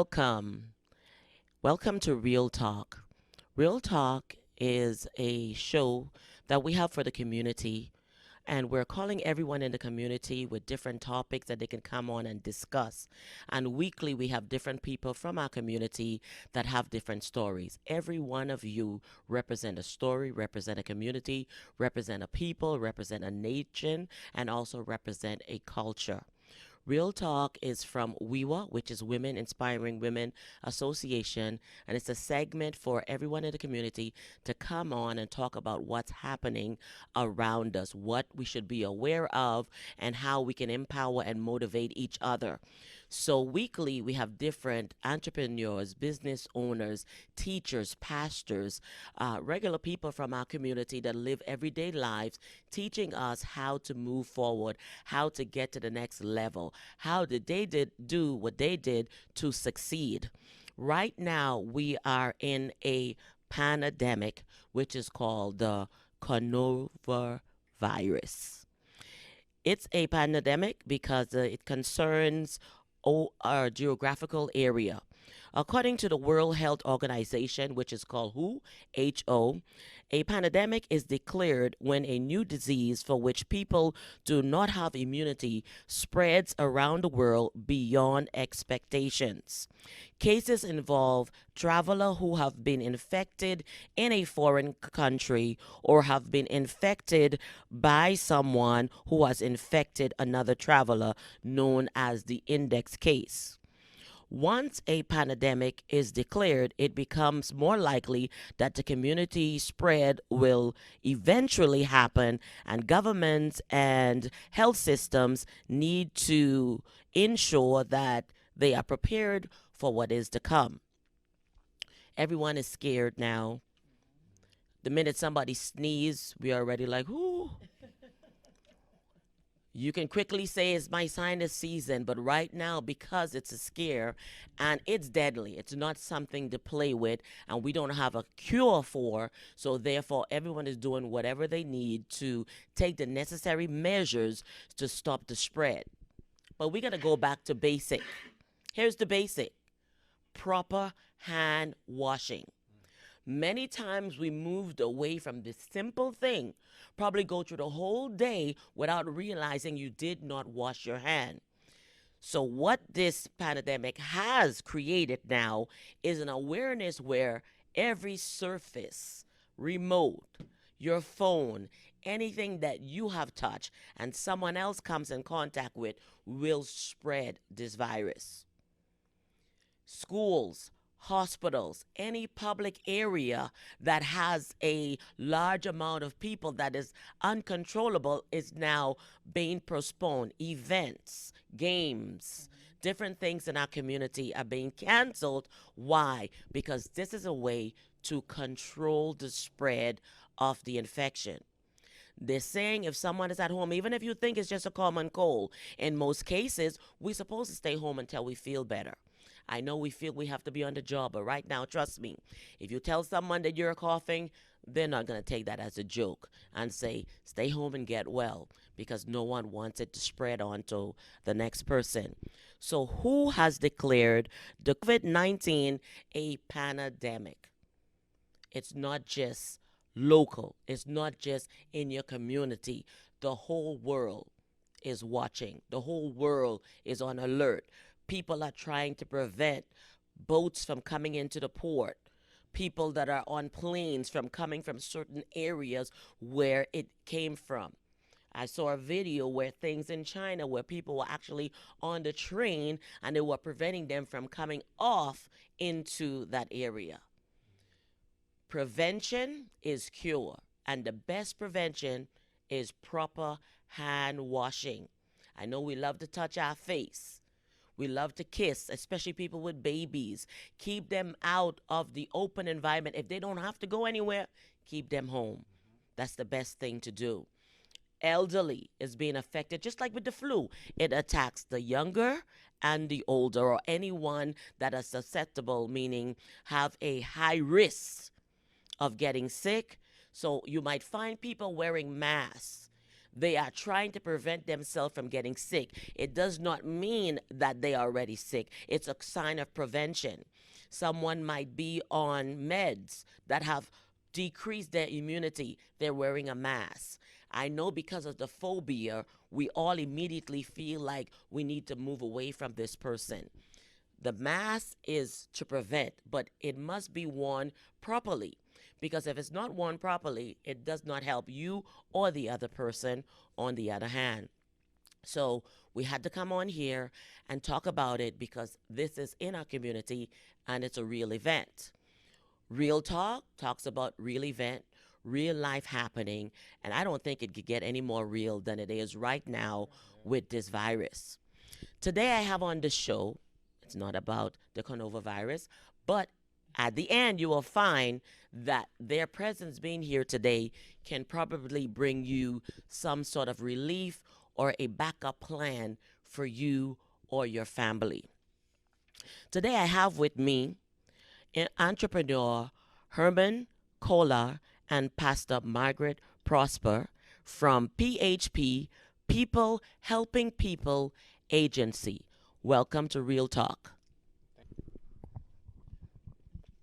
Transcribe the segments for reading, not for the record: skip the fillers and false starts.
Welcome. Welcome to Real Talk. Real Talk is a show that we have for the community, and we're calling everyone in the community with different topics that they can come on and discuss. And weekly, we have different people from our community that have different stories. Every one of you represent a story, represent a community, represent a people, represent a nation, and also represent a culture. Real Talk is from WIWA, which is Women Inspiring Women Association, and it's a segment for everyone in the community to come on and talk about what's happening around us, what we should be aware of, and how we can empower and motivate each other. So, weekly, we have different entrepreneurs, business owners, teachers, pastors, regular people from our community that live everyday lives, teaching us how to move forward, how to get to the next level, how did they did do what they did to succeed. Right now, we are in a pandemic, which is called the coronavirus. It's a pandemic because it concerns our geographical area. According to the World Health Organization, which is called WHO, HO, a pandemic is declared when a new disease for which people do not have immunity spreads around the world beyond expectations. Cases involve travelers who have been infected in a foreign country or have been infected by someone who has infected another traveler, known as the index case. Once a pandemic is declared, it becomes more likely that the community spread will eventually happen, and governments and health systems need to ensure that they are prepared for what is to come. Everyone is scared now. The minute somebody sneezes, we are already like, ooh. You can quickly say it's my sinus season, but right now, because it's a scare and it's deadly, it's not something to play with, and we don't have a cure for. So, therefore, everyone is doing whatever they need to take the necessary measures to stop the spread. But we got to go back to basic. Here's the basic: proper hand washing. Many times we moved away from this simple thing, probably go through the whole day without realizing you did not wash your hand. So, what this pandemic has created now is an awareness where every surface, remote, your phone, anything that you have touched and someone else comes in contact with will spread this virus. Schools, hospitals, any public area that has a large amount of people that is uncontrollable is now being postponed. Events, games, different things in our community are being canceled. Why? Because this is a way to control the spread of the infection. They're saying if someone is at home, even if you think it's just a common cold, in most cases, we're supposed to stay home until we feel better. I know we feel we have to be on the job, but right now, trust me, if you tell someone that you're coughing, they're not going to take that as a joke and say, stay home and get well, because no one wants it to spread on to the next person. So, who has declared the COVID 19 a pandemic? It's not just local, it's not just in your community. The whole world is watching, the whole world is on alert. People are trying to prevent boats from coming into the port, people that are on planes from coming from certain areas where it came from. I saw a video where things in China where people were actually on the train and they were preventing them from coming off into that area. Prevention is cure, and the best prevention is proper hand washing. I know we love to touch our face. We love to kiss, especially people with babies. Keep them out of the open environment. If they don't have to go anywhere, keep them home. That's the best thing to do. Elderly is being affected just like with the flu. It attacks the younger and the older, or anyone that is susceptible, meaning have a high risk of getting sick. So you might find people wearing masks. They are trying to prevent themselves from getting sick. It does not mean that they are already sick. It's a sign of prevention. Someone might be on meds that have decreased their immunity. They're wearing a mask. I know because of the phobia, we all immediately feel like we need to move away from this person. The mask is to prevent, but it must be worn properly. Because if it's not worn properly, it does not help you or the other person on the other hand. So we had to come on here and talk about it because this is in our community and it's a real event. Real Talk talks about real event, real life happening, and I don't think it could get any more real than it is right now with this virus. Today I have on the show, it's not about the coronavirus, but at the end you will find that their presence being here today can probably bring you some sort of relief or a backup plan for you or your family. Today I have with me entrepreneur Herman Kohler and Pastor Margaret Prosper from PHP, People Helping People Agency. Welcome to Real Talk.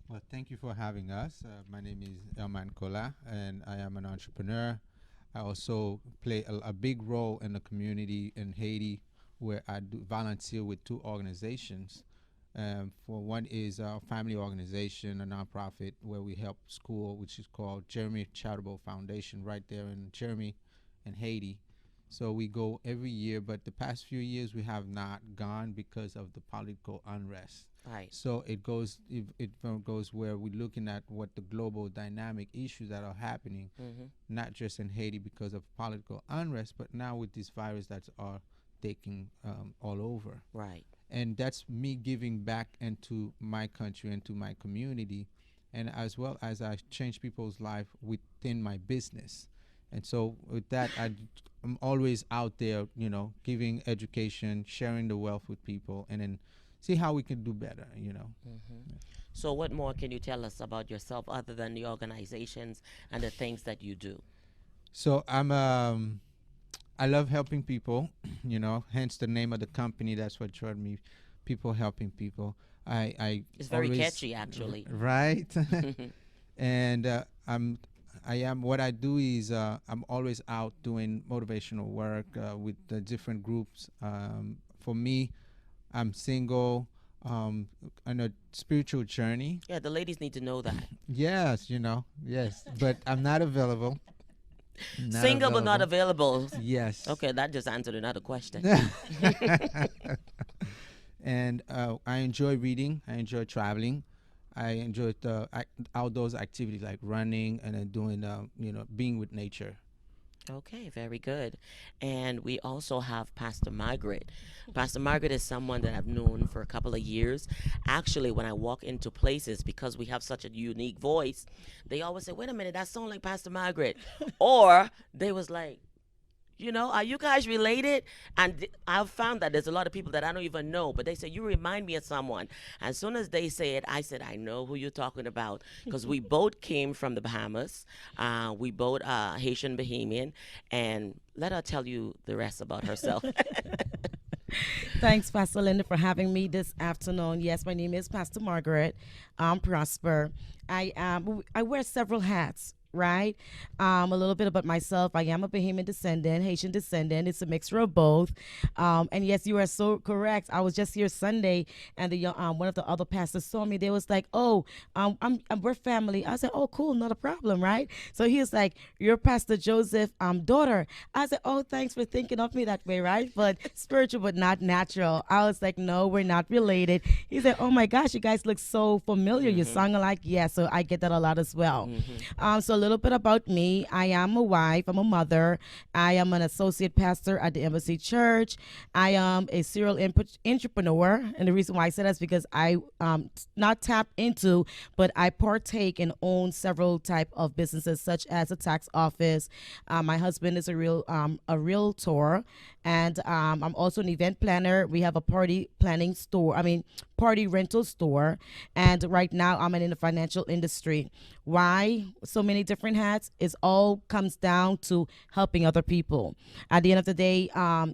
Well, thank you for having us. My name is Elman Kola, and I am an entrepreneur. I also play a big role in the community in Haiti, where I do volunteer with two organizations. For one is a family organization, a nonprofit where we help school, which is called Jeremy Charitable Foundation, right there in Jeremy, in Haiti. So we go every year, but the past few years we have not gone because of the political unrest. Right. So it goes where we're looking at what the global dynamic issues that are happening, Mm-hmm. not just in Haiti because of political unrest, but now with this virus that are taking all over. Right. And that's me giving back into my country and to my community, and as well as I change people's life within my business. And so with that, I'm always out there, giving education, sharing the wealth with people, and then see how we can do better. Mm-hmm. So, what more can you tell us about yourself other than the organizations and the things that you do? So I love helping people, hence the name of the company. That's what drew me, people helping people. I It's very always, catchy, actually. right? And I am what I do is I'm always out doing motivational work with the different groups. For me, I'm single, on a spiritual journey. Yeah, the ladies need to know that. Yes, yes, but I'm not available. Not Single but not available. available. Yes. Okay, that just answered another question. And I enjoy reading. I enjoy traveling. I enjoy the outdoors activities like running and then doing, being with nature. Okay, very good. And we also have Pastor Margaret. Pastor Margaret is someone that I've known for a couple of years. Actually, when I walk into places, because we have such a unique voice, they always say, wait a minute, that sounds like Pastor Margaret. Or they was like, are you guys related? And I've found that there's a lot of people that I don't even know, but they say, you remind me of someone. As soon as they say it, I said, I know who you're talking about because we both came from the Bahamas. We both are Haitian Bahamian. And let her tell you the rest about herself. Thanks, Pastor Linda, for having me this afternoon. Yes, my name is Pastor Margaret. I'm Prosper. I wear several hats. Right, a little bit about myself. I am a Bahamian descendant, Haitian descendant. It's a mixture of both. And yes, you are so correct. I was just here Sunday, and one of the other pastors saw me. They was like, "Oh, we're family." I said, "Oh, cool, not a problem, right?" So he was like, "You're Pastor Joseph, daughter." I said, "Oh, thanks for thinking of me that way, right?" But spiritual, but not natural. I was like, "No, we're not related." He said, "Oh my gosh, you guys look so familiar. You Mm-hmm. sound alike." Yeah, so I get that a lot as well. Mm-hmm. So a little bit about me. I am a wife. I'm a mother. I am an associate pastor at the Embassy Church. I am a serial entrepreneur, and the reason why I say that's because I not tap into, but I partake and own several type of businesses, such as a tax office. My husband is a realtor, and I'm also an event planner. We have a party planning store. I mean, party rental store, and right now I'm in the financial industry. Why so many different hats? It all comes down to helping other people. At the end of the day,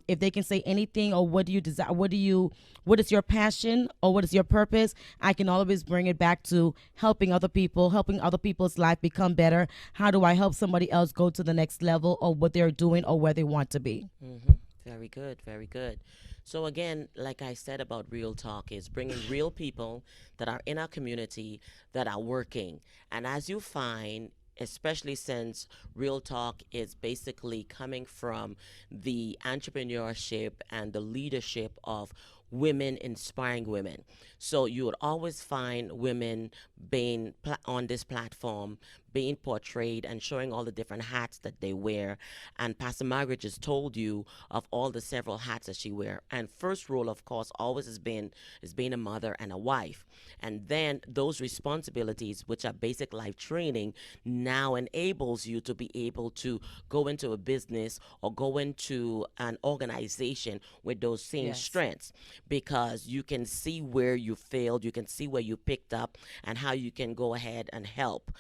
if they can say anything, or what do you desire, what is your passion, or what is your purpose, I can always bring it back to helping other people, helping other people's life become better. How do I help somebody else go to the next level, or what they're doing, or where they want to be? Mm-hmm. Very good, very good. So again, like I said about Real Talk, is bringing real people that are in our community that are working. And as you find, especially since Real Talk is basically coming from the entrepreneurship and the leadership of women inspiring women. So you would always find women being on this platform, being portrayed and showing all the different hats that they wear. And Pastor Margaret just told you of all the several hats that she wear. And first role, of course, always has been is being a mother and a wife. And then those responsibilities, which are basic life training, now enables you to be able to go into a business or go into an organization with those same Yes. strengths, because you can see where you failed, you can see where you picked up, and how you can go ahead and help.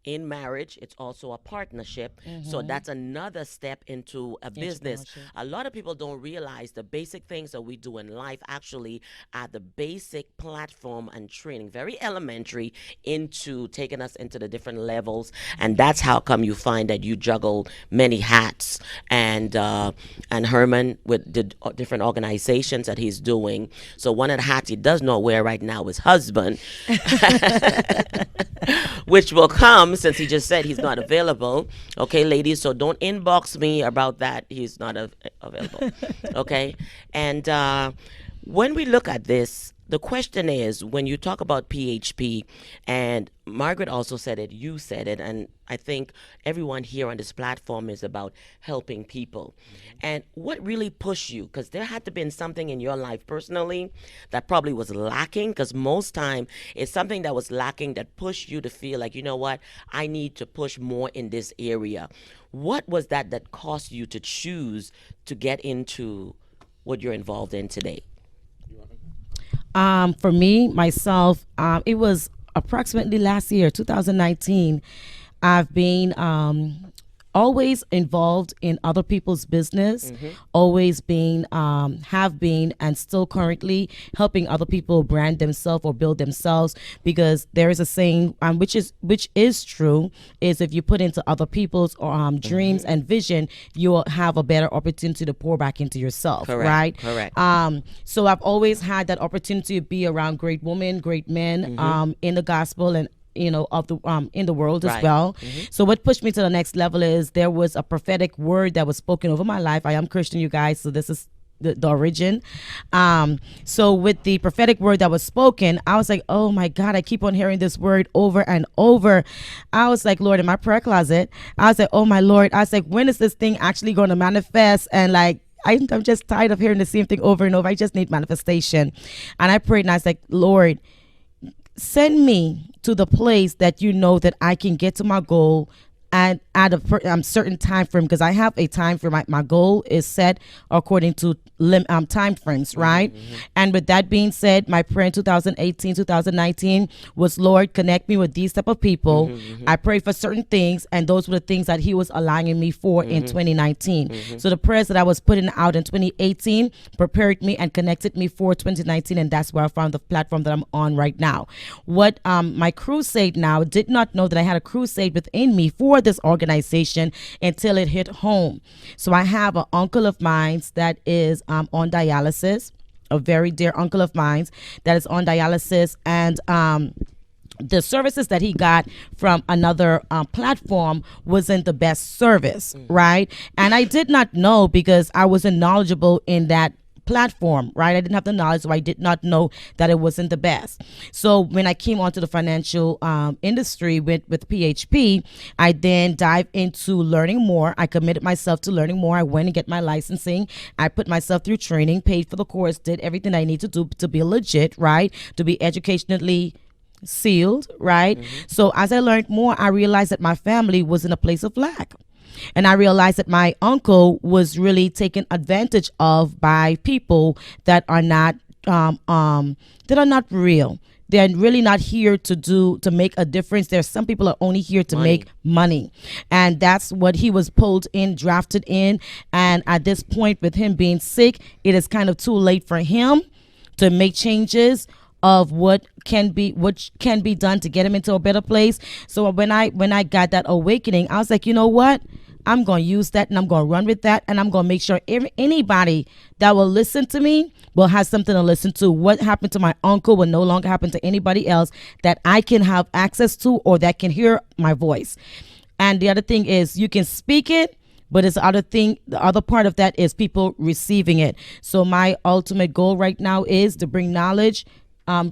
In marriage, it's also a partnership. So Mm-hmm. that's another step into a business. Entrepreneurship. A lot of people don't realize the basic things that we do in life actually are the basic platform and training, very elementary, into taking us into the different levels. And that's how come you find that you juggle many hats. And Herman with the different organizations that he's doing. So one of the hats he does not wear right now is husband, which will come since he just said he's not available. Okay, ladies, so don't inbox me about that. He's not available. Okay, and when we look at this, the question is, when you talk about PHP, and Margaret also said it, you said it, and I think everyone here on this platform is about helping people. And what really pushed you? Because there had to been something in your life personally that probably was lacking, because most time it's something that was lacking that pushed you to feel like, you know what, I need to push more in this area. What was that that caused you to choose to get into what you're involved in today? For me, myself, it was approximately last year, 2019. I've been always involved in other people's business, Mm-hmm. always been, have been, and still currently helping other people brand themselves or build themselves. Because there is a saying, which is true, is if you put into other people's dreams Mm-hmm. and vision, you will have a better opportunity to pour back into yourself, Correct, right? correct. So I've always had that opportunity to be around great women, great men, Mm-hmm. in the gospel, and of the in the world as Right. well. Mm-hmm. So what pushed me to the next level is there was a prophetic word that was spoken over my life. I am Christian, you guys, so this is the origin. So with the prophetic word that was spoken, I was like, oh my God, I keep on hearing this word over and over. I was like, Lord, in my prayer closet, I was like, oh my Lord, I was like, when is this thing actually going to manifest? And like, I'm just tired of hearing the same thing over and over. I just need manifestation. And I prayed and I was like, Lord, send me to the place that you know that I can get to my goal and at a certain time frame, because I have a time frame. My goal is set according to time frames, right? Mm-hmm. And with that being said, my prayer in 2018, 2019 was, Lord, connect me with these type of people. Mm-hmm. I prayed for certain things, and those were the things that He was aligning me for in Mm-hmm. 2019. Mm-hmm. So the prayers that I was putting out in 2018 prepared me and connected me for 2019, and that's where I found the platform that I'm on right now. What my crusade now, did not know that I had a crusade within me for this organization until it hit home. So I have an uncle of mine that is on dialysis, a very dear uncle of mine that is on dialysis, and the services that he got from another platform wasn't the best service, right? And I did not know because I wasn't knowledgeable in that platform, right? I didn't have the knowledge, so I did not know that it wasn't the best. So when I came onto the financial industry with PHP, I then dived into learning more. I committed myself to learning more. I went and get my licensing. I put myself through training, paid for the course, did everything I need to do to be legit, right? To be educationally sealed, right? Mm-hmm. So as I learned more, I realized that my family was in a place of lack. And I realized that my uncle was really taken advantage of by people that are not um, um, that are not real. They're really not here to make a difference. There's some people are only here to make Money. money, and that's what he was pulled in, drafted in. And at this point, with him being sick, it is kind of too late for him to make changes of what can be done to get him into a better place. So when I got that awakening, I was like, you know what? I'm going to use that and I'm going to run with that and I'm going to make sure anybody that will listen to me will have something to listen to. What happened to my uncle will no longer happen to anybody else that I can have access to or that can hear my voice. And the other thing is you can speak it, but it's the other thing. The other part of that is people receiving it. So my ultimate goal right now is to bring knowledge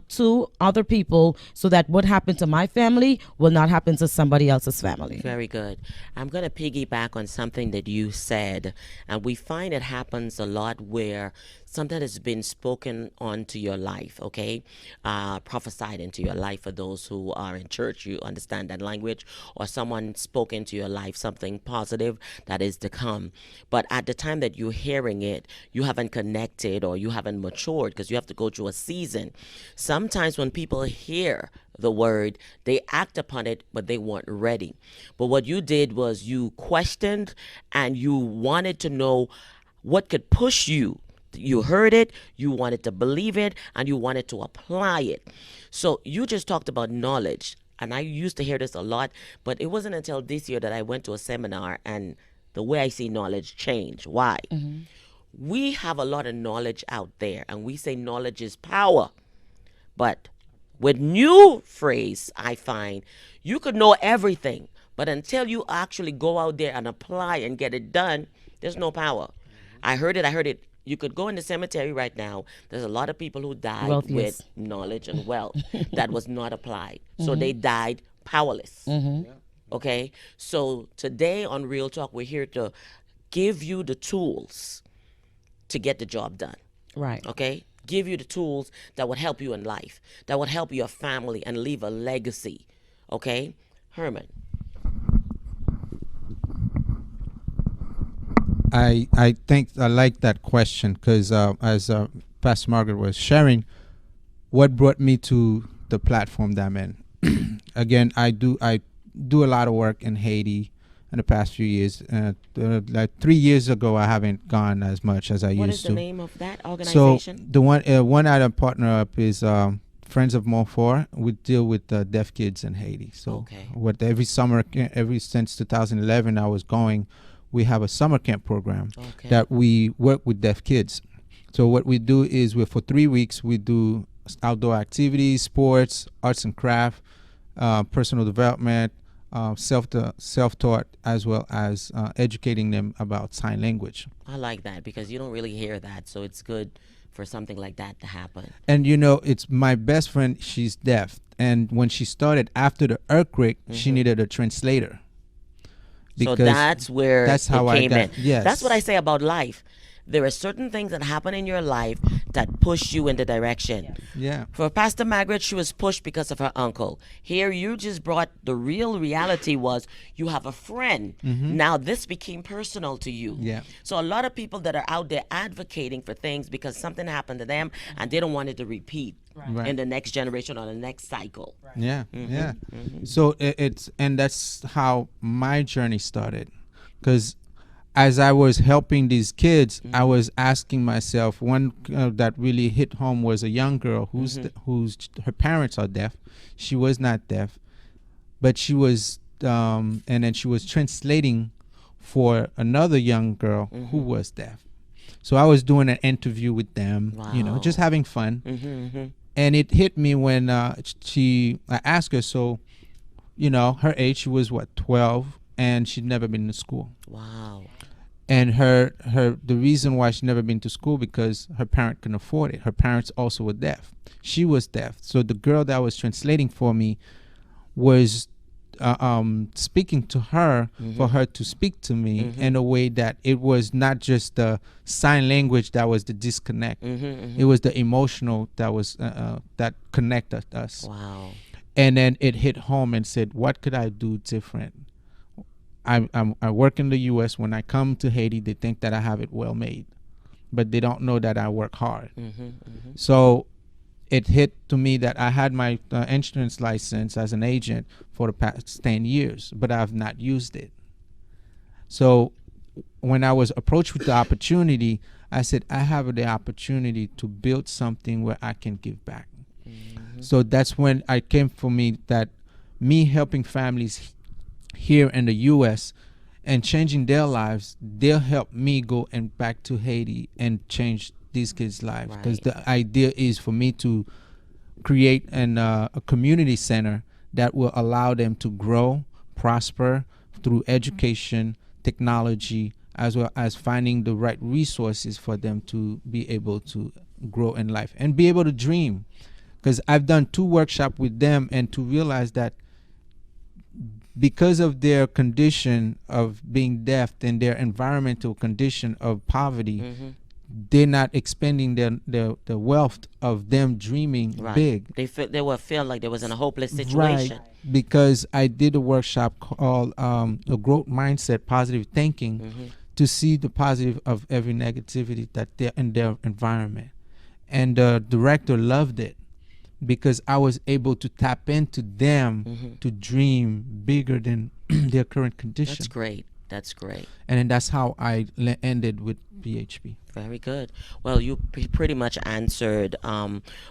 to other people so that what happened to my family will not happen to somebody else's family. Very good. I'm going to piggyback on something that you said, and we find it happens a lot where something has been spoken onto your life, okay? Prophesied into your life for those who are in church, you understand that language, or someone spoke into your life something positive that is to come. But at the time that you're hearing it, you haven't connected or you haven't matured because you have to go through a season. Sometimes when people hear the word, they act upon it, but they weren't ready. But what you did was you questioned and you wanted to know what could push you. You heard it, you wanted to believe it, and you wanted to apply it. So you just talked about knowledge. And I used to hear this a lot, but it wasn't until this year that I went to a seminar and the way I see knowledge changed. Why? We have a lot of knowledge out there, and we say knowledge is power. But with new phrase, I find you could know everything, but until you actually go out there and apply and get it done, there's no power. I heard it. I heard it. You could go in the cemetery right now. There's a lot of people who died Wealth, with yes. knowledge and wealth that was not applied. So they died powerless. Okay? So today on Real Talk, we're here to give you the tools to get the job done. Right. Okay? Give you the tools that would help you in life, that would help your family and leave a legacy. Okay? Herman. I think I like that question because as Pastor Margaret was sharing, what brought me to the platform that I'm in. Again, I do a lot of work in Haiti in the past few years. Like 3 years ago, I haven't gone as much as I What is used the to. name of that So organization? the one item partner up is Friends of Montfort. We deal with deaf kids in Haiti. So Okay. what every summer, every since 2011, I was going. We have a summer camp program Okay. that we work with deaf kids. So what we do is for 3 weeks we do outdoor activities, sports, arts and craft, personal development, self-taught, as well as educating them about sign language. I like that because you don't really hear that. So it's good for something like that to happen. And it's my best friend. She's deaf, and when she started after the earthquake, she needed a translator. So Because that's where that's it how I came got. in. Yes. That's what I say about life. There are certain things that happen in your life that push you in the direction. Yeah. For Pastor Margaret, she was pushed because of her uncle. Here, you just brought the real reality was you have a friend. Now, this became personal to you. Yeah. So, a lot of people that are out there advocating for things because something happened to them and they don't want it to repeat Right. in the next generation or the next cycle. Yeah, yeah. So and that's how my journey started, because as I was helping these kids, I was asking myself. One that really hit home was a young girl whose her parents are deaf. She was not deaf, but she was, and then she was translating for another young girl who was deaf. So I was doing an interview with them, Wow. just having fun. And it hit me when I asked her, so, her age, she was what, 12, and she'd never been to school. Wow. And the reason why she'd never been to school because her parent couldn't afford it. Her parents also were deaf. She was deaf. So the girl that was translating for me was speaking to her for her to speak to me in a way that it was not just the sign language that was the disconnect. It was the emotional that was that connected us. Wow. And then it hit home and said, what could I do different? I work in the U.S. When I come to Haiti, they think that I have it well made. but they don't know that I work hard. Mm-hmm. So it hit to me that I had my insurance license as an agent for the past 10 years, but I've not used it. So when I was approached with the opportunity, I said, I have the opportunity to build something where I can give back. Mm-hmm. So that's when I came for me that me helping families here in the U.S. and changing their lives, they'll help me go and back to Haiti and change these kids' lives. Because Right. the idea is for me to create a community center that will allow them to grow, prosper through education, technology, as well as finding the right resources for them to be able to grow in life and be able to dream. Because I've done 2 workshops with them and to realize that because of their condition of being deaf and their environmental condition of poverty, Mm-hmm. they're not expending the wealth of them dreaming Right. big. They were feel like they was in a hopeless Right. situation. Because I did a workshop called a growth mindset, positive thinking, Mm-hmm. to see the positive of every negativity that they're in their environment. And the director loved it because I was able to tap into them Mm-hmm. to dream bigger than their current That's condition. great. That's great. And then that's how I ended with PHP. Very good. Well, you pretty much answered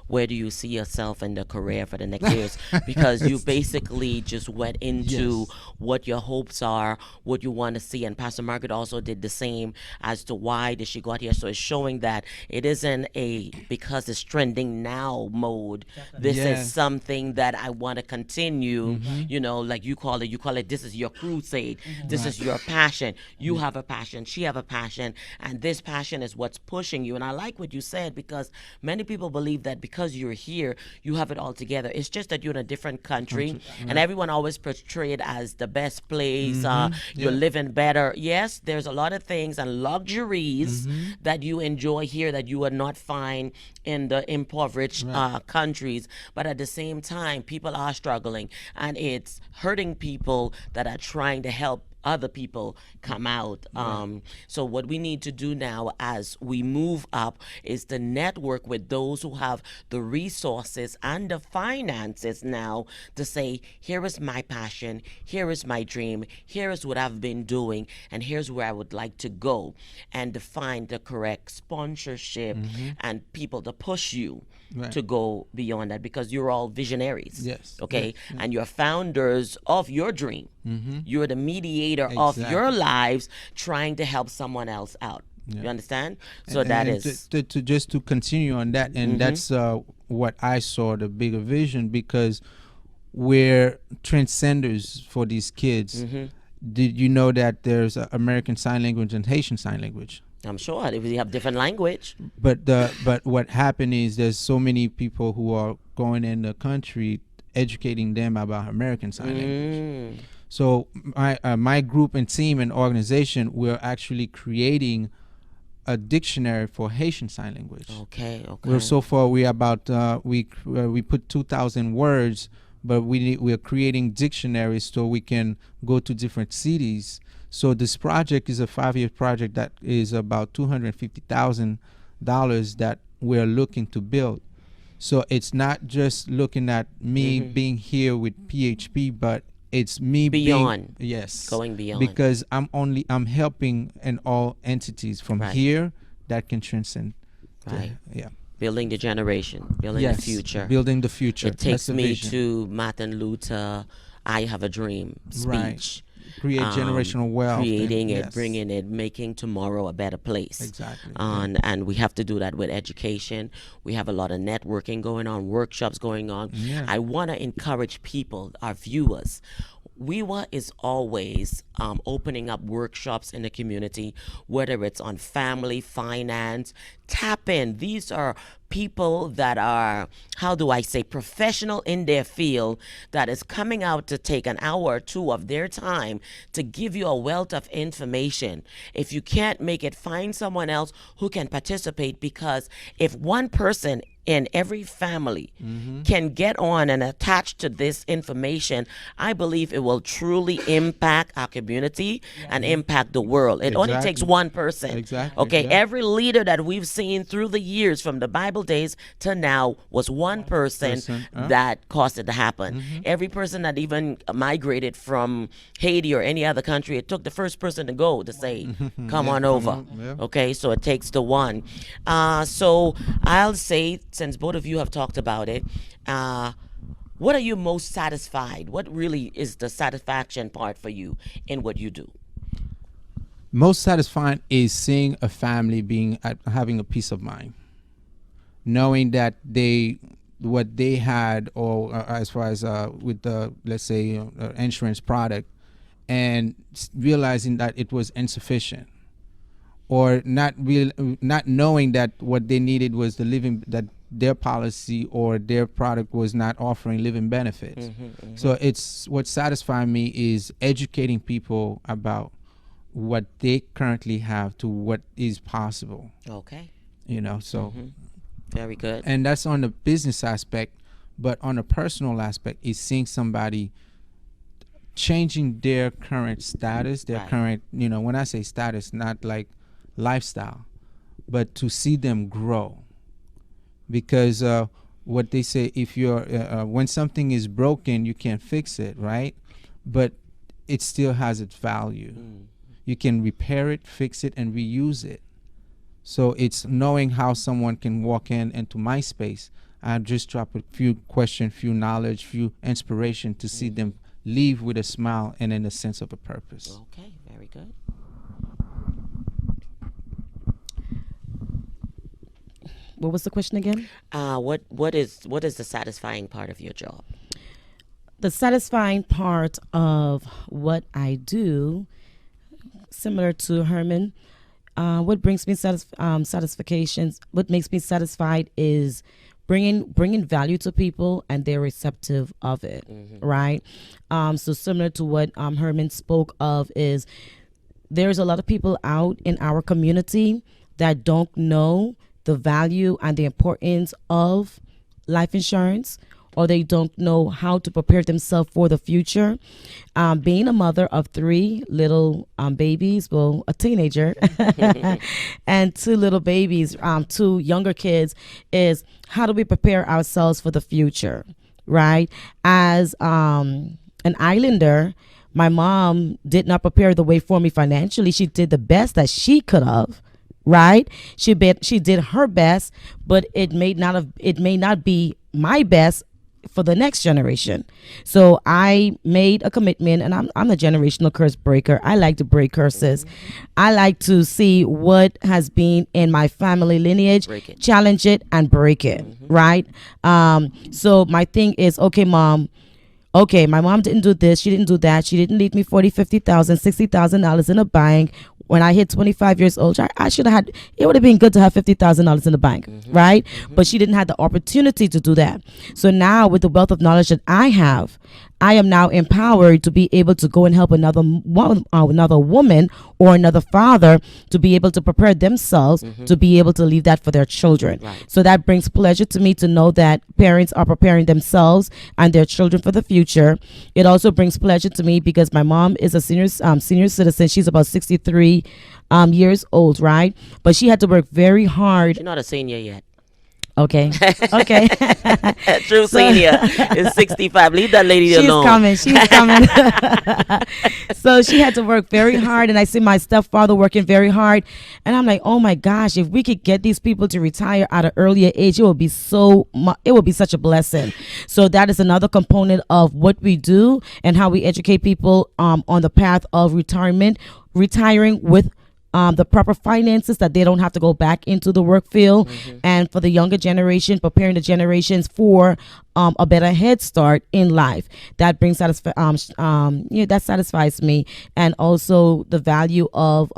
where do you see yourself in the career for the next years, because you basically just went into Yes. what your hopes are, what you want to see, and Pastor Margaret also did the same as to why did she got here. So it's showing that it isn't a because it's trending now mode. This is Yes. something that I want to continue. Mm-hmm. You know, like you call it. This is your crusade. This Right. is your passion. You have a passion. She have a passion, and this passion is what's pushing you. And I like what you said, because many people believe that because you're here, you have it all together. It's just that you're in a different country, and everyone always portray it as the best place. You're Yeah. living better. Yes, there's a lot of things and luxuries that you enjoy here that you would not find in the impoverished Right. countries. But at the same time, people are struggling, and it's hurting people that are trying to help other people come out. So what we need to do now as we move up is to network with those who have the resources and the finances now to say, here is my passion, here is my dream, here is what I've been doing, and here's where I would like to go, and to find the correct sponsorship and people to push you Right. to go beyond that, because you're all visionaries. Yes. Okay. Yes. Yeah. And you're founders of your dream. You're the mediator of your Exactly. lives trying to help someone else out. Yeah. You understand? So And, that and is. to just to continue on that, and that's what I saw the bigger vision, because we're transcenders for these kids. Did you know that there's American Sign Language and Haitian Sign Language? I'm sure if you have different language. But what happened is there's so many people who are going in the country educating them about American Sign Language. Mm. So my group and team and organization, we're actually creating a dictionary for Haitian Sign Language. Okay. Okay. We're so far we about we put 2,000 words, but we're creating dictionaries so we can go to different cities. So this project is a 5-year project that is about $250,000 that we're looking to build. So it's not just looking at me being here with PHP, but it's me Beyond. being, yes, Going beyond. because I'm helping in all entities from Right. here that can transcend. Right. Yeah. Building the generation, building Yes. the future. Building the future. It That's takes the me vision. to Martin Luther, I Have a Dream Right. speech. Create generational wealth. Creating and, it, yes. bringing it, making tomorrow a better place. Exactly. And we have to do that with education. We have a lot of networking going on, workshops going on. Yeah. I want to encourage people, our viewers. WeWa is always opening up workshops in the community, whether it's on family, finance, tap in. These are people that are, how do I say, professional in their field, that is coming out to take an hour or two of their time to give you a wealth of information. If you can't make it, find someone else who can participate, because if one person in every family can get on and attach to this information, I believe it will truly impact our community and impact the world. It only takes Exactly. one person. Exactly. Okay, Yeah. every leader that we've seen through the years from the Bible days to now was one person Person. that caused it to happen. Every person that even migrated from Haiti or any other country, it took the first person to go to say, come Yeah. on Come over. on. Yeah. Okay, so it takes the one. So I'll say, since both of you have talked about it, what are you most satisfied? What really is the satisfaction part for you in what you do? Most satisfying is seeing a family being having a peace of mind, knowing that they what they had, or as far as with the, let's say, insurance product, and realizing that it was insufficient, or not knowing that what they needed was the living, that their policy or their product was not offering living benefits. So it's what satisfies me is educating people about what they currently have to what is possible, Okay, so very good. and that's on the business aspect. But on the personal aspect is seeing somebody changing their current status, their Right. current, when I say status, not like lifestyle, but to see them grow. Because what they say, if you're when something is broken, you can't fix it, right? But it still has its value. You can repair it, fix it, and reuse it. So it's knowing how someone can walk into my space. I just drop a few questions, few knowledge, few inspiration to see them leave with a smile and in a sense of a purpose. Okay, very good. What was the question again? What is the satisfying part of your job? The satisfying part of what I do, similar to Herman, what brings me satisfactions, what makes me satisfied is bringing value to people and they're receptive of it, right? So similar to what Herman spoke of is there's a lot of people out in our community that don't know the value and the importance of life insurance, or they don't know how to prepare themselves for the future. Being a mother of three little babies, well, a teenager and two little babies, two younger kids, is how do we prepare ourselves for the future, right? As an islander, my mom did not prepare the way for me financially. She did the best that she could have, right? She did her best, but it may not be my best for the next generation. So I made a commitment, and I'm a generational curse breaker. I like to break curses. I like to see what has been in my family lineage, Break it. challenge it, and break it, right? So my thing is, okay, mom, okay, my mom didn't do this, she didn't do that, she didn't leave me 40, 50,000, $60,000 in a bank. When I hit 25 years old, I should have had, it would have been good to have $50,000 in the bank, right? But she didn't have the opportunity to do that. So now with the wealth of knowledge that I have, I am now empowered to be able to go and help another woman or another father to be able to prepare themselves to be able to leave that for their children. Right. So that brings pleasure to me to know that parents are preparing themselves and their children for the future. It also brings pleasure to me because my mom is a senior citizen. She's about 63 years old, right? But she had to work very hard. You're not a senior yet. Okay. Okay. True senior is 65. Leave that lady She's alone. coming. She's coming. So she had to work very hard, and I see my stepfather working very hard, and I'm like, oh my gosh, if we could get these people to retire at an earlier age, it would be it would be such a blessing. So that is another component of what we do and how we educate people on the path of retiring with the proper finances that they don't have to go back into the work field, Mm-hmm. and for the younger generation, preparing the generations for a better head start in life. That brings that satisfies me, and also the value of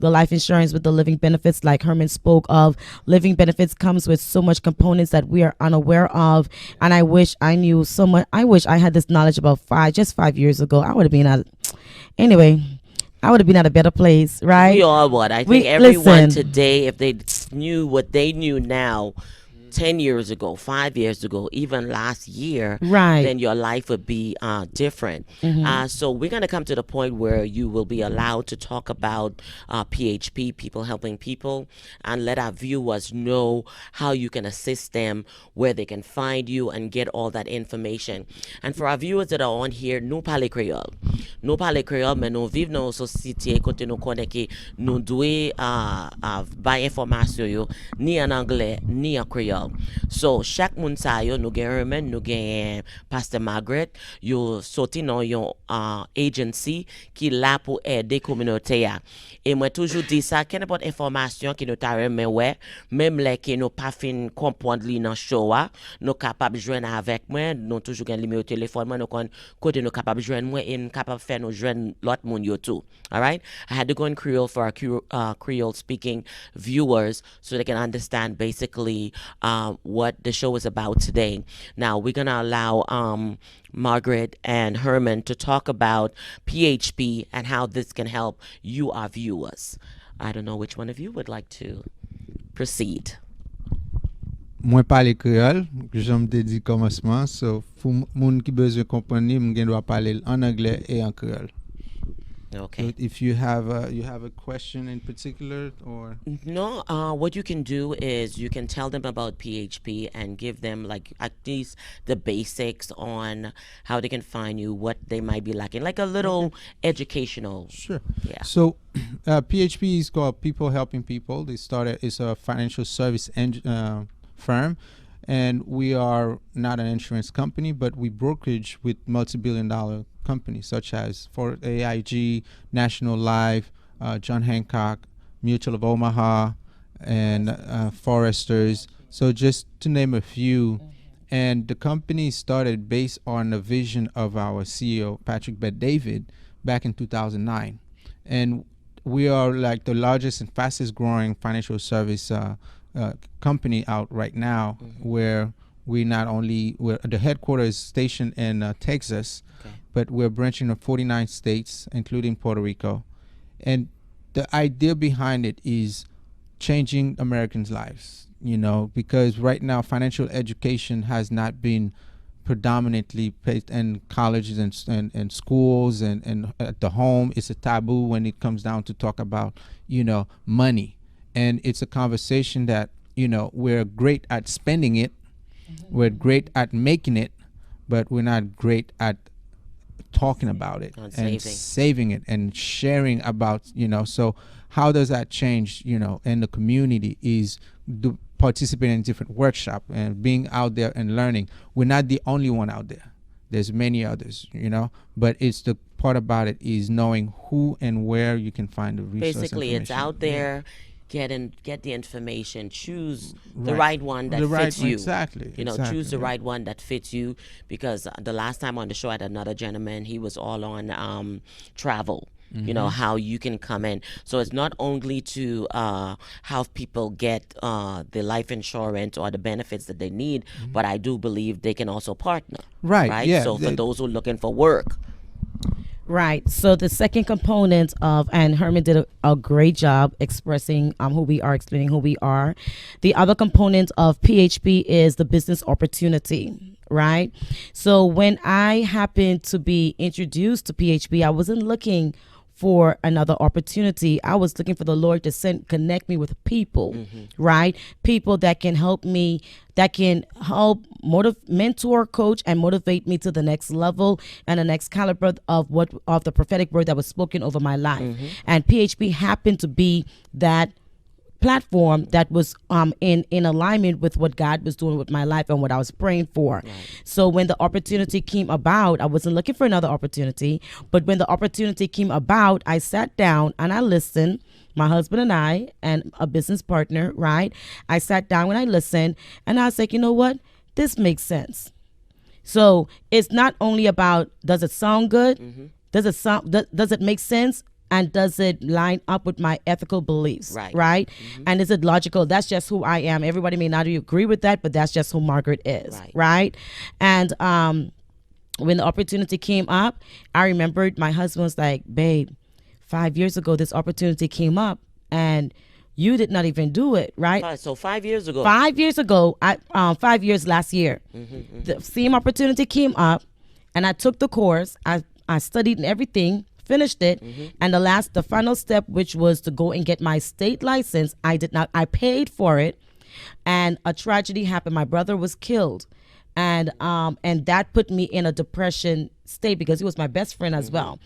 the life insurance with the living benefits, like Herman spoke of. Living benefits comes with so much components that we are unaware of, and I wish I knew so much. I wish I had this knowledge about 5 years ago. I would have been at anyway. I would have been at a better place, We right? all would. I think We everyone listen, today, if they knew what they knew now, 10 years ago, 5 years ago, even last year, right? then your life would be different. So we're going to come to the point where you will be allowed to talk about PHP, people helping people, and let our viewers know how you can assist them, where they can find you, and get all that information. And for our viewers that are on here, nous parlons créole. Nous parlons créole, mais nous vivons dans une société côté nous connaît que nous devons ba information yo ni en anglais ni en créole. So chaque moun sa yo nous gen Herman, nous gen Pastor Margaret, yo sorti dans yon agency qui là pour aider communauté a. Et moi toujours dis ça, quelle n'importe information qui nous ta remen ouais, même les qui nous pas fin comprendre li dans show a, nous capable joindre avec moi, nous toujours gen numéro téléphone moi nous kon côté nous capable joindre moi et nous capable faire nous joindre l'autre moun yo too. All right? I had to go in Creole for our Creole speaking viewers so they can understand basically what the show is about today. Now, we're going to allow Margaret and Herman to talk about PHP and how this can help you, our viewers. I don't know which one of you would like to proceed. Mwen pale kreol, jom te di komanseman, so pou moun ki bezwen komponi, mwen gen dwa pale en anglais et en kreol. Okay. So if you have a question in particular, or No, what you can do is you can tell them about PHP and give them like at least the basics on how they can find you, what they might be lacking, like a little educational. sure. Yeah. So PHP is called People Helping People. It's a financial service firm, and we are not an insurance company, but we brokerage with multi-billion-dollar companies such as for AIG, National Life, John Hancock, Mutual of Omaha, and Foresters. So just to name a few. And the company started based on the vision of our CEO, Patrick Bet-David, back in 2009. And we are like the largest and fastest growing financial service company out right now, where we're the headquarters is stationed in Texas, Okay. but we're branching in 49 states, including Puerto Rico. And the idea behind it is changing Americans' lives, because right now financial education has not been predominantly placed in colleges and schools and at the home. It's a taboo when it comes down to talk about, money. And it's a conversation that, we're great at spending it, we're great at making it, but we're not great at talking about it On and saving. saving it and sharing about, so how does that change, in the community is participating in different workshop and being out there and learning. We're not the only one out there. There's many others, but it's the part about it is knowing who and where you can find the resource Basically, it's information. out there. Get the information. Choose the Right. right one that The right fits you. exactly, Choose the yeah. right one that fits you. Because the last time on the show, I had another gentleman. He was all on travel. How you can come in. So it's not only to have people get the life insurance or the benefits that they need, but I do believe they can also partner. Right, Right. yeah, So for they- those who are looking for work. Right. So the second component of, and Herman did a great job expressing who we are, explaining who we are. The other component of PHP is the business opportunity. Right. So when I happened to be introduced to PHP, I wasn't looking for another opportunity. I was looking for the Lord to connect me with people, right? People that can help me, that can help mentor, coach, and motivate me to the next level and the next caliber of the prophetic word that was spoken over my life. And PHP happened to be that platform that was in alignment with what God was doing with my life and what I was praying for. Right. So when the opportunity came about, I wasn't looking for another opportunity, but when the opportunity came about, I sat down and I listened. My husband and I and a business partner, right? I sat down and I listened and I was like, you know what? This makes sense. So it's not only about does it sound good, does it make sense, and does it line up with my ethical beliefs, Right. right? And is it logical? That's just who I am. Everybody may not agree with that, but that's just who Margaret is, Right. right? And when the opportunity came up, I remembered my husband was like, "Babe, 5 years ago this opportunity came up, and you did not even do it, right?" So 5 years ago. 5 years ago, 5 years last year, the same opportunity came up, and I took the course. I studied and everything, finished it, and the final step, which was to go and get my state license, I did not. I paid for it, and a tragedy happened. My brother was killed, and that put me in a depression state because he was my best friend as well.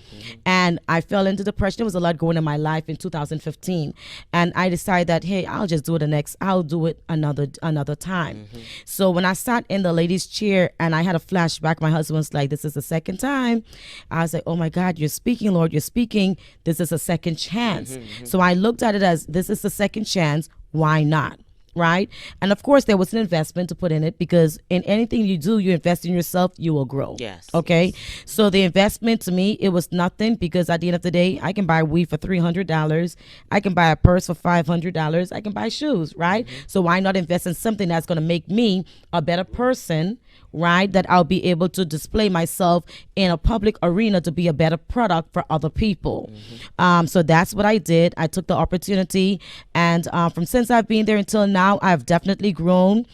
And I fell into depression. There was a lot going in my life in 2015, and I decided that, hey, I'll do it another time. So when I sat in the lady's chair and I had a flashback, my husband was like, this is the second time. I was like, oh my God, you're speaking, Lord, you're speaking. This is a second chance. So I looked at it as, this is the second chance, why not? Right. And of course, there was an investment to put in it, because in anything you do, you invest in yourself, you will grow. Yes. Okay. So the investment to me, it was nothing, because at the end of the day, I can buy weed for $300. I can buy a purse for $500. I can buy shoes. Right. So why not invest in something that's going to make me a better person? Right, that I'll be able to display myself in a public arena to be a better product for other people. So that's what I did. I took the opportunity, and from since I've been there until now, I've definitely grown.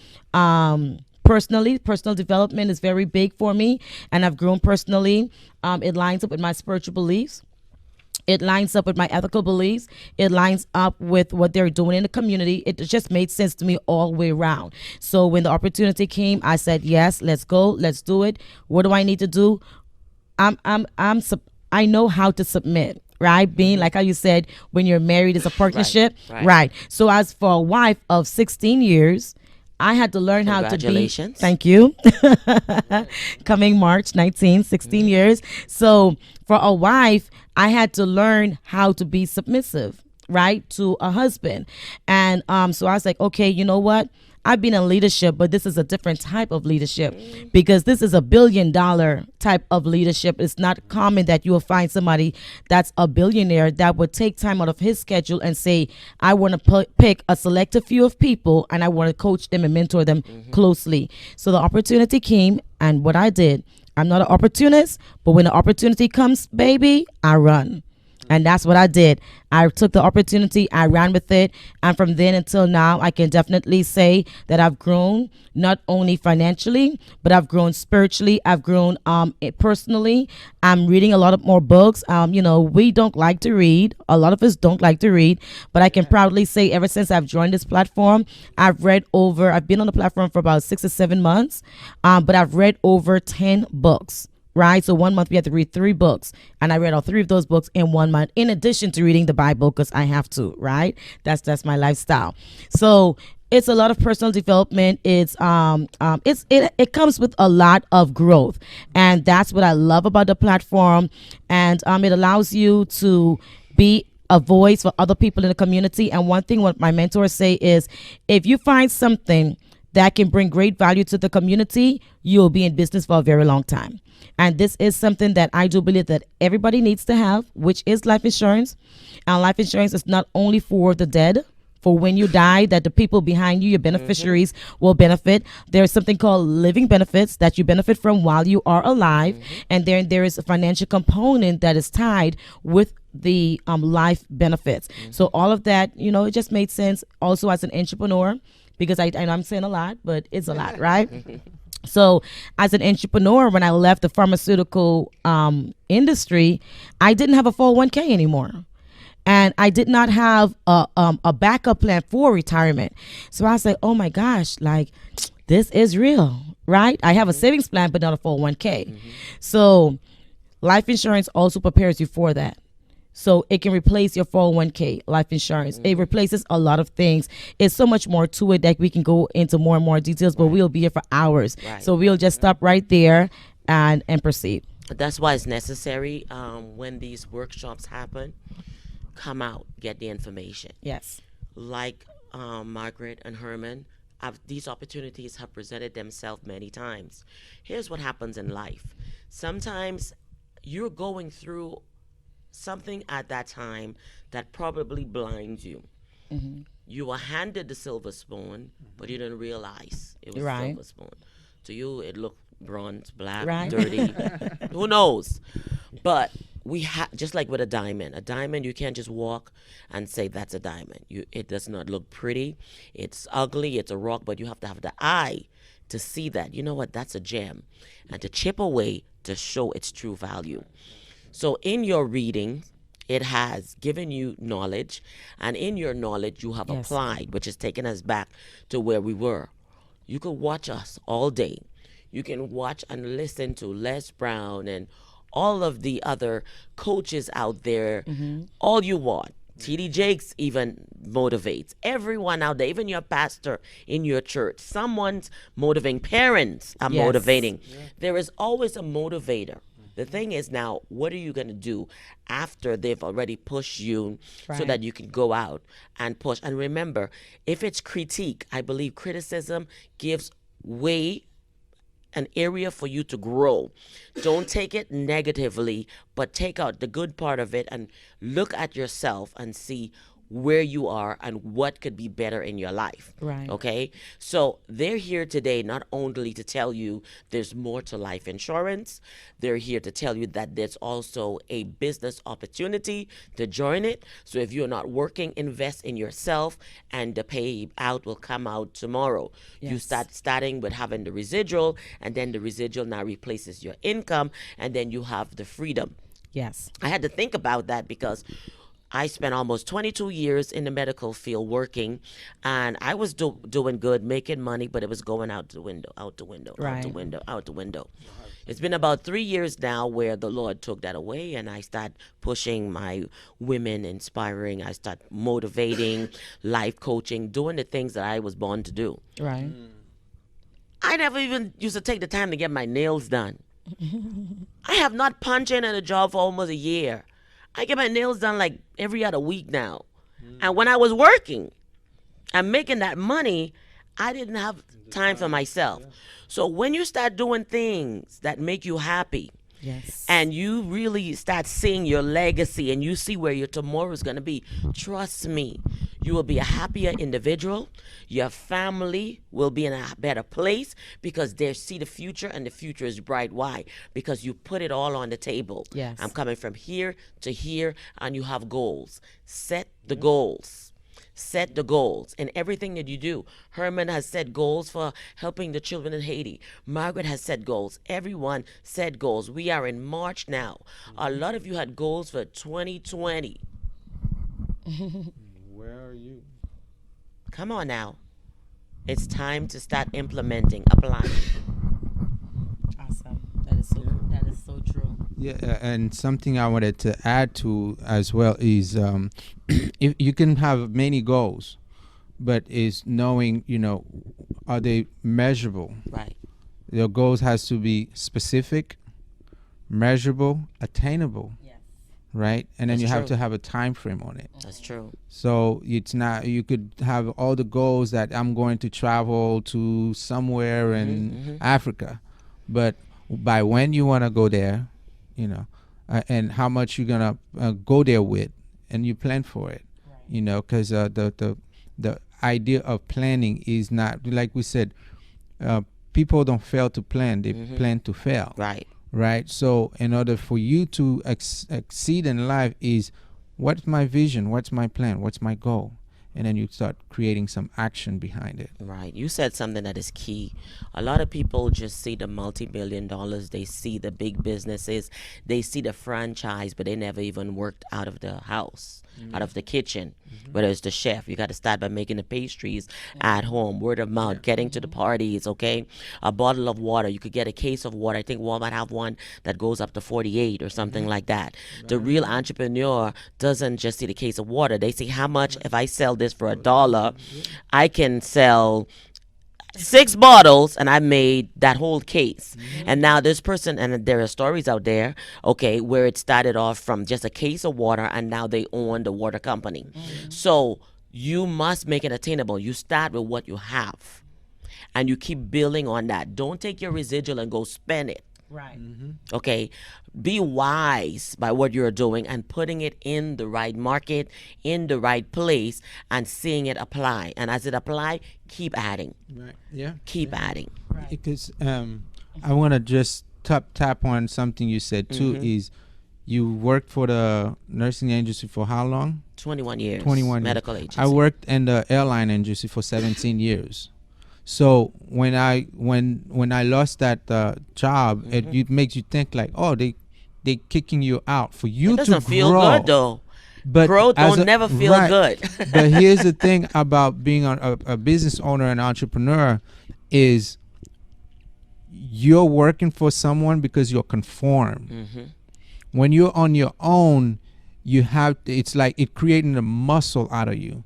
Personally, personal development is very big for me, and I've grown personally. It lines up with my spiritual beliefs. It lines up with my ethical beliefs. It lines up with what they're doing in the community. It just made sense to me all the way around. So when the opportunity came, I said, yes, let's go. Let's do it. What do I need to do? I know how to submit. Right, being like how you said, when you're married, it's a partnership. Right. So as for a wife of 16 years, I had to learn how to be. Congratulations. Thank you. Coming March 19, 16 years. So for a wife, I had to learn how to be submissive, right, to a husband. And so I was like, okay, you know what? I've been in leadership, but this is a different type of leadership, because this is $1 billion type of leadership. It's not common that you will find somebody that's a billionaire that would take time out of his schedule and say, I want to pick a selective few of people and I want to coach them and mentor them closely. So the opportunity came, and what I did, I'm not an opportunist, but when the opportunity comes, baby, I run. And that's what I did. I took the opportunity, I ran with it, and from then until now, I can definitely say that I've grown, not only financially, but I've grown spiritually. I've grown personally. I'm reading a lot of more books. We don't like to read. A lot of us don't like to read, but I can proudly say, ever since I've joined this platform, I've been on the platform for about 6 or 7 months, but I've read over 10 books. Right. So 1 month we had to read 3 books, and I read all 3 of those books in 1 month, in addition to reading the Bible, because I have to. Right. That's my lifestyle. So it's a lot of personal development. It comes with a lot of growth, and that's what I love about the platform. And it allows you to be a voice for other people in the community. And one thing what my mentors say is, if you find something that can bring great value to the community, you'll be in business for a very long time. And this is something that I do believe that everybody needs to have, which is life insurance. And life insurance is not only for the dead, for when you die, that the people behind you, your beneficiaries, will benefit. There's something called living benefits that you benefit from while you are alive. And then there is a financial component that is tied with the life benefits. So all of that, it just made sense. Also, as an entrepreneur, because I know I'm saying a lot, but it's a lot, right? So as an entrepreneur, when I left the pharmaceutical industry, I didn't have a 401k anymore. And I did not have a backup plan for retirement. So I was like, oh my gosh, like, this is real, right? I have a savings plan, but not a 401k. So life insurance also prepares you for that. So it can replace your 401k life insurance. It replaces a lot of things. It's so much more to it that we can go into more and more details, but we'll be here for hours. Right. So we'll just stop right there and proceed. That's why it's necessary when these workshops happen, come out, get the information. Yes. Like Margaret and Herman, these opportunities have presented themselves many times. Here's what happens in life. Sometimes you're going through something at that time that probably blinds you. You were handed the silver spoon, but you didn't realize it was a Right. silver spoon. To you, it looked bronze, black, Right. dirty. Who knows? But we have, just like with a diamond you can't just walk and say that's a diamond. It does not look pretty. It's ugly. It's a rock, but you have to have the eye to see that. You know what? That's a gem, and to chip away to show its true value. So in your reading, it has given you knowledge, and in your knowledge, you have Yes. applied, which has taken us back to where we were. You could watch us all day. You can watch and listen to Les Brown and all of the other coaches out there, all you want. TD Jakes even motivates everyone out there, even your pastor in your church. Someone's motivating. Parents are Yes. motivating. There is always a motivator. The thing is now, what are you going to do after they've already pushed you so Right. that you can go out and push? And remember, if it's critique, I believe criticism gives way an area for you to grow. Don't take it negatively, but take out the good part of it and look at yourself and see where you are and what could be better in your life. Right. Okay? So they're here today not only to tell you there's more to life insurance, they're here to tell you that there's also a business opportunity to join it. So if you're not working, invest in yourself and the pay out will come out tomorrow. You Yes. starting with having the residual, and then the residual now replaces your income, and then you have the freedom. Yes. I had to think about that because I spent almost 22 years in the medical field working, and I was doing good, making money, but it was going out the window, out the window, out the Right. window, out the window. It's been about 3 years now where the Lord took that away, and I start pushing my women, inspiring. I start motivating, life coaching, doing the things that I was born to do. Right. I never even used to take the time to get my nails done. I have not punched in at a job for almost a year. I get my nails done like every other week now. And when I was working and making that money, I didn't have time for myself. So when you start doing things that make you happy, Yes. and you really start seeing your legacy and you see where your tomorrow is going to be, trust me, you will be a happier individual. Your family will be in a better place because they see the future, and the future is bright. Why? Because you put it all on the table. Yes. I'm coming from here to here, and you have goals. Set the goals. Set the goals in everything that you do. Herman has set goals for helping the children in Haiti. Margaret has set goals. Everyone set goals. We are in March now. A lot of you had goals for 2020. Where are you? Come on now. It's time to start implementing, applying. Awesome. That is so. That is so true. Yeah, and something I wanted to add to as well is if you can have many goals, but is knowing, are they measurable? Right. Your goals has to be specific, measurable, attainable, Yes. right? And then That's you have true. to have a time frame on it. That's true. So it's not, you could have all the goals that I'm going to travel to somewhere in Africa, but by when you want to go there, and how much you're gonna go there with, and you plan for it, because the idea of planning is not, like we said, people don't fail to plan; they plan to fail. Right. Right. So in order for you to exceed in life is, what's my vision? What's my plan? What's my goal? and then you start creating some action behind it. Right. You said something that is key. A lot of people just see the multi-billion dollars. They see the big businesses. They see the franchise, but they never even worked out of the house, out of the kitchen. Whether it's the chef, you got to start by making the pastries at home, word of mouth, getting to the parties, okay? A bottle of water. You could get a case of water. I think Walmart have one that goes up to 48 or something like that. The real entrepreneur doesn't just see the case of water. They see how much, if I sell this for $1, I can sell 6 bottles and I made that whole case. And now this person, and there are stories out there, okay, where it started off from just a case of water and now they own the water company. So you must make it attainable. You start with what you have and you keep building on that. Don't take your residual and go spend it. Right. Okay, be wise by what you're doing and putting it in the right market, in the right place, and seeing it apply. And as it apply, keep adding, Right. Yeah. keep adding. Right. Because I want to just tap on something you said too. Is you worked for the nursing industry for how long? 21 years. 21 years. Medical agency. I worked in the airline industry for 17 years. So when I lost that job, it makes you think like, oh, they kicking you out for you It to doesn't feel grow. good though. But Growth as don't never feel right. good. But here's the thing about being a business owner and entrepreneur is you're working for someone because you're conformed. When you're on your own, it's like it creating a muscle out of you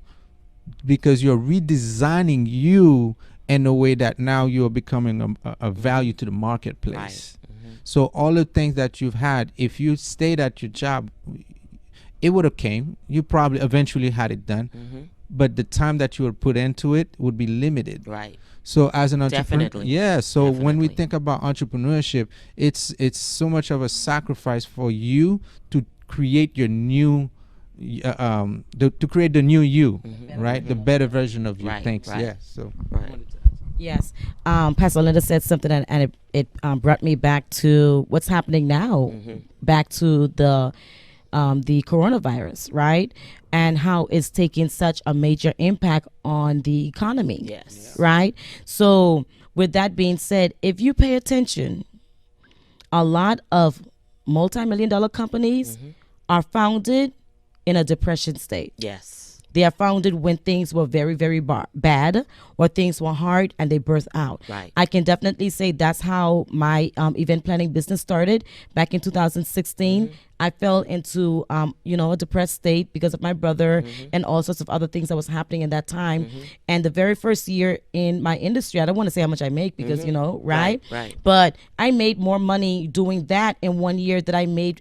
because you're redesigning you in a way that now you're becoming a value to the marketplace. So all the things that you've had, if you stayed at your job, it would have came. You probably eventually had it done, but the time that you would put into it would be limited. Right. So as an entrepreneur, Definitely. yeah. So when we Definitely. think about entrepreneurship, it's so much of a sacrifice for you to create your new, to create the new you, right? The better version of you. Right, Thanks. right. Yeah. So. Right. Yes. Pastor Linda said something, and it brought me back to what's happening now, back to the coronavirus, right? And how it's taking such a major impact on the economy. Yes. Right? So, with that being said, if you pay attention, a lot of multi-million dollar companies are founded in a depression state. Yes. They are founded when things were very, very bad or things were hard and they birth out. Right. I can definitely say that's how my event planning business started back in 2016. I fell into, a depressed state because of my brother and all sorts of other things that was happening in that time. And the very first year in my industry, I don't want to say how much I make because, right? Right. But I made more money doing that in 1 year that I made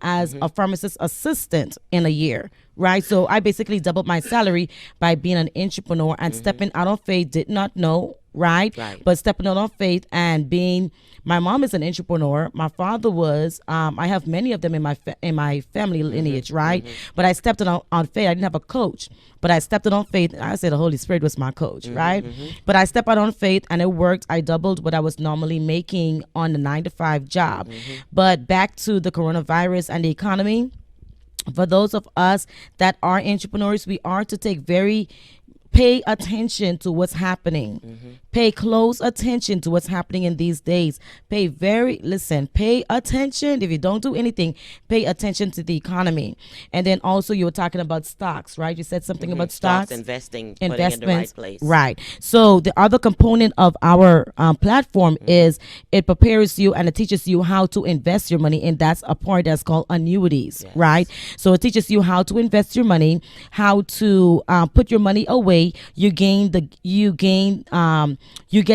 as a pharmacist assistant in a year, right? So I basically doubled my salary by being an entrepreneur and stepping out on faith. Did not know, right? But stepping out on faith and being. My mom is an entrepreneur. My father was. I have many of them in my family lineage, right? But I stepped out on faith. I didn't have a coach, but I stepped out on faith. I said the Holy Spirit was my coach, right? But I stepped out on faith and it worked. I doubled what I was normally making on the 9-to-5 job. But back to the coronavirus and the economy. For those of us that are entrepreneurs, we are to pay attention to what's happening. Pay close attention to what's happening in these days. Pay attention. If you don't do anything, pay attention to the economy. And then also you were talking about stocks, right? You said something about stocks. Investing, putting it in the right place. Right. So the other component of our platform is it prepares you and it teaches you how to invest your money, and that's a part that's called annuities, right? So it teaches you how to invest your money, how to put your money away. You get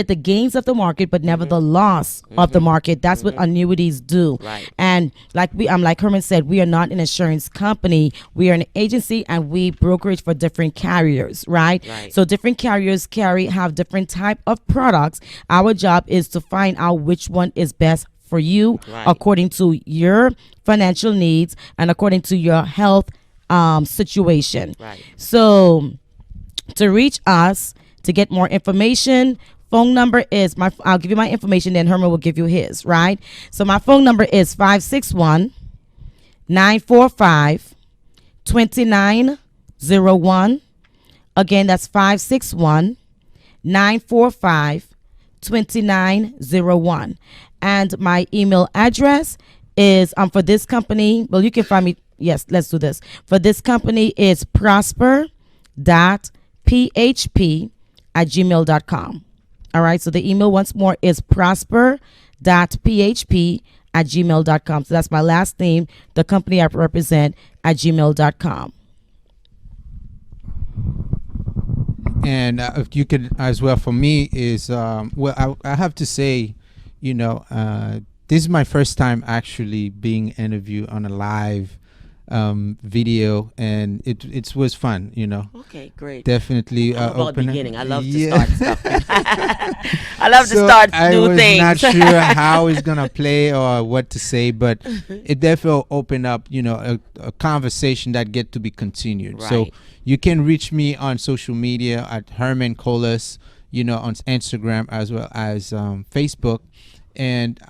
the gains of the market, but never the loss of the market. That's what annuities do. Right. And like Herman said, we are not an insurance company. We are an agency and we brokerage for different carriers, right? So different carriers have different type of products. Our job is to find out which one is best for you according to your financial needs and according to your health situation. Right. So to reach us, to get more information, phone number is I'll give you my information, then Herman will give you his, right? So my phone number is 561-945-2901. Again, that's 561 945 2901. And my email address is for this company. Well, you can find me. Yes, let's do this. For this company, it's prosper.php@gmail.com. All right. So the email once more is prosper.php@gmail.com. So that's my last name, the company I represent at gmail.com. And if you could as well for me is well, I have to say, you know, this is my first time actually being interviewed on a live video, and it was fun, you know. Okay, great. Definitely I'm about open. beginning. I love to Yeah. start stuff. I love to So start I new was not things. sure how it's gonna play or what to say, but it definitely opened up, you know, a conversation that get to be continued. So Right. you can reach me on social media at Herman Colas, you know, on Instagram as well as Facebook, and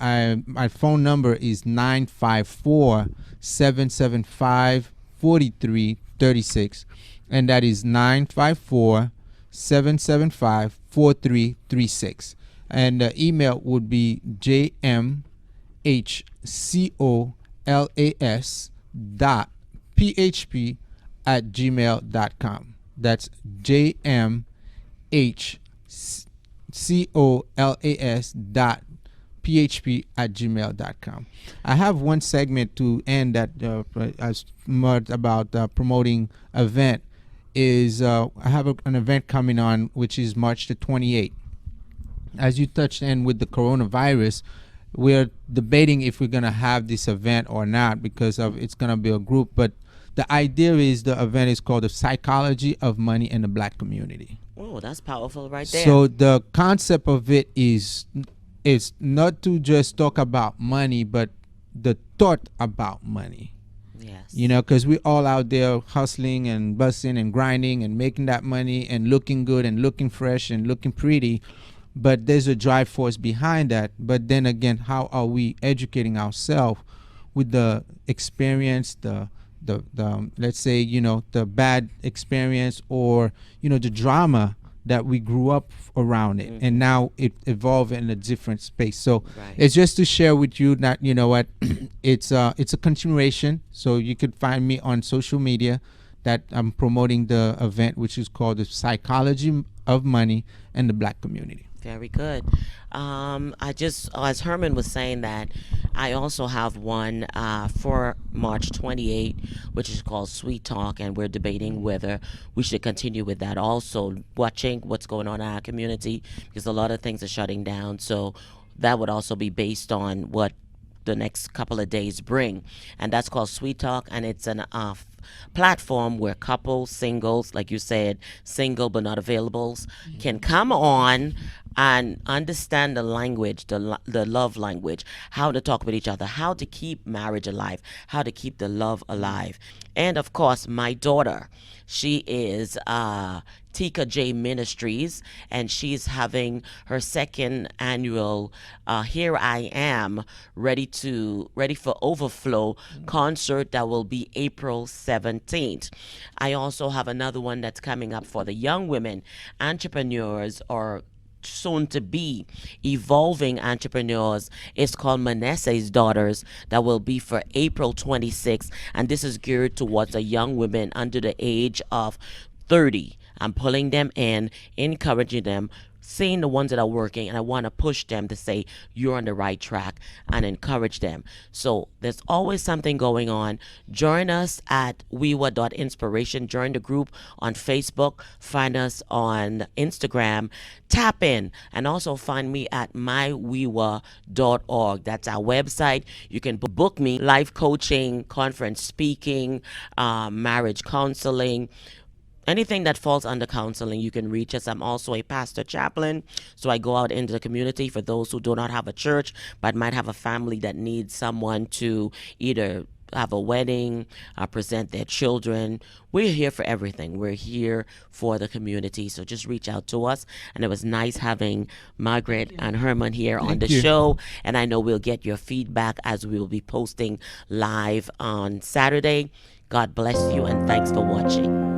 my phone number is 954-775-4336, and that is 954-775-4336, and the email would be jmhcolas.php@gmail.com. That's jmhcolas.php@gmail.com. I have one segment to end that as much about promoting event is I have an event coming on which is March the 28th. As you touched in with the coronavirus, we're debating if we're gonna have this event or not because of it's gonna be a group. But the idea is the event is called the psychology of money in the black community. Oh, that's powerful right there. So the concept of it is not to just talk about money, but the thought about money. You Yes. know, because we all out there hustling and busting and grinding and making that money and looking good and looking fresh and looking pretty, but there's a drive force behind that. But then again, how are we educating ourselves with the experience, the let's say, you know, the bad experience, or you know, the drama that we grew up around it, and Hmm. now it evolved in a different space. So Right. it's just to share with you that, you know what, it's a continuation. So you could find me on social media that I'm promoting the event, which is called the psychology of money and the black community. Very good. I just, as Herman was saying that, I also have one for March 28th, which is called Sweet Talk, and we're debating whether we should continue with that. Also, watching what's going on in our community because a lot of things are shutting down. So that would also be based on what the next couple of days bring. And that's called Sweet Talk, and it's an platform where couples, singles, like you said, single but not availables, can come on and understand the language, the love language, how to talk with each other, how to keep marriage alive, how to keep the love alive. And of course, my daughter, she is Tika J Ministries, and she's having her second annual Here I Am Ready for Overflow concert that will be April 17th. I also have another one that's coming up for the young women entrepreneurs or soon to be evolving entrepreneurs. It's called Manasseh's Daughters, that will be for April 26th, and this is geared towards a young women under the age of 30. I'm pulling them in, encouraging them, seeing the ones that are working, and I want to push them to say you're on the right track and encourage them. So there's always something going on. Join us at wewa.inspiration. Join the group on Facebook. Find us on Instagram. Tap in and also find me at mywewa.org. That's our website. You can book me life coaching, conference speaking, marriage counseling, anything that falls under counseling. You can reach us. I'm also a pastor chaplain, so I go out into the community for those who do not have a church but might have a family that needs someone to either have a wedding, present their children. We're here for everything. We're here for the community. So just reach out to us. And it was nice having Margaret and Herman here on the Thank you. show. And I know we'll get your feedback as we will be posting live on Saturday. God bless you and thanks for watching.